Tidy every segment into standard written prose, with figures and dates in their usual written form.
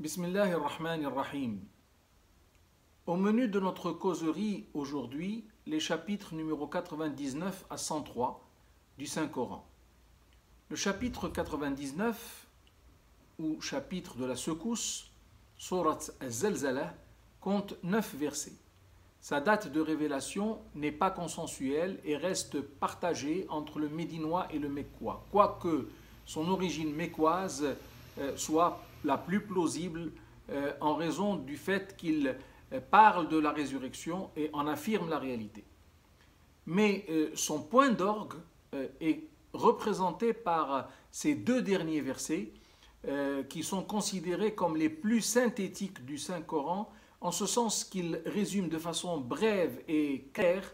Bismillahirrahmanirrahim. Au menu de notre causerie aujourd'hui, les chapitres numéro 99 à 103 du Saint-Coran. Le chapitre 99, ou chapitre de la secousse, Surat al-Zalzalah, compte 9 versets. Sa date de révélation n'est pas consensuelle et reste partagée entre le médinois et le mecquois, quoique son origine mecquoise soit la plus plausible en raison du fait qu'il parle de la résurrection et en affirme la réalité. Mais son point d'orgue est représenté par ces deux derniers versets qui sont considérés comme les plus synthétiques du Saint-Coran, en ce sens qu'ils résument de façon brève et claire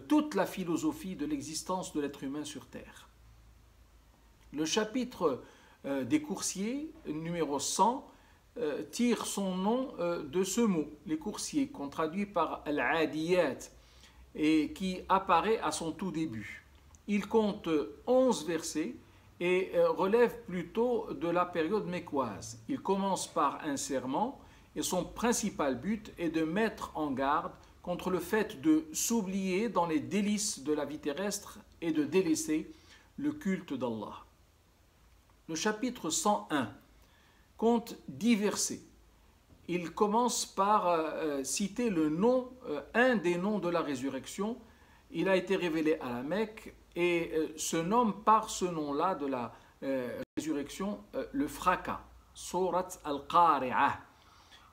toute la philosophie de l'existence de l'être humain sur Terre. Le chapitre des coursiers, numéro 100, tire son nom de ce mot, les coursiers, qu'on traduit par al-adiyat, et qui apparaît à son tout début. Il compte 11 versets et relève plutôt de la période mecquoise. Il commence par un serment et son principal but est de mettre en garde contre le fait de s'oublier dans les délices de la vie terrestre et de délaisser le culte d'Allah. Le chapitre 101 compte 10 versets. Il commence par citer le nom, un des noms de la résurrection. Il a été révélé à la Mecque et se nomme par ce nom-là de la résurrection le fracas, Surat al-Qari'ah.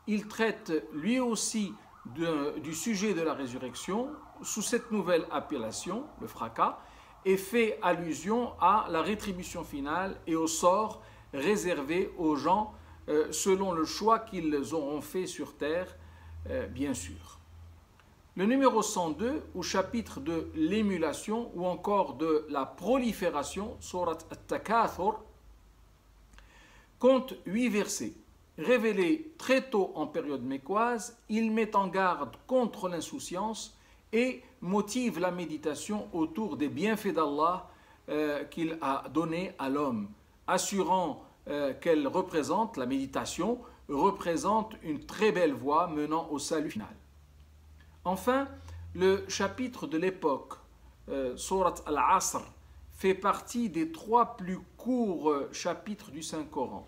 Il traite lui aussi du sujet de la résurrection sous cette nouvelle appellation, le fracas, et fait allusion à la rétribution finale et au sort réservé aux gens selon le choix qu'ils auront fait sur terre, bien sûr. Le numéro 102, au chapitre de l'émulation ou encore de la prolifération, Surat al-Takathur, compte 8 versets. Révélé très tôt en période mecquoise, il met en garde contre l'insouciance et motive la méditation autour des bienfaits d'Allah qu'il a donnés à l'homme, assurant qu'elle représente, la méditation, représente une très belle voie menant au salut final. Enfin, le chapitre de l'époque, Surat al-Asr, fait partie des 3 plus courts chapitres du Saint-Coran,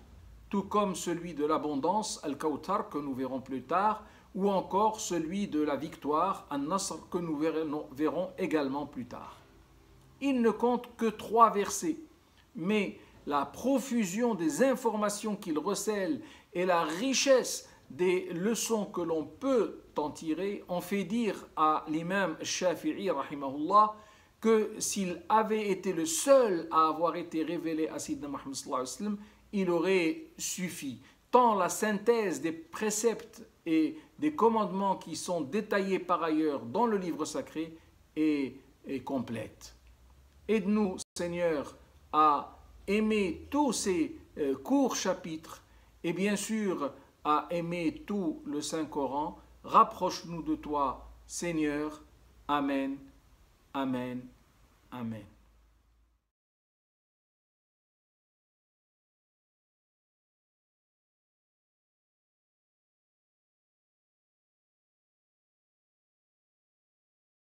tout comme celui de l'abondance, Al-Kawthar, que nous verrons plus tard, ou encore celui de la victoire, An-Nasr, que nous verrons également plus tard. Il ne compte que 3 versets, mais la profusion des informations qu'il recèle et la richesse des leçons que l'on peut en tirer ont fait dire à l'imam Shafi'i, rahimahullah, que s'il avait été le seul à avoir été révélé à Sayyidina Muhammad sallallahu alayhi wa sallam, il aurait suffi, tant la synthèse des préceptes et des commandements qui sont détaillés par ailleurs dans le livre sacré est complète. Aide-nous, Seigneur, à aimer tous ces courts chapitres et bien sûr à aimer tout le Saint-Coran. Rapproche-nous de toi, Seigneur. Amen, Amen, Amen.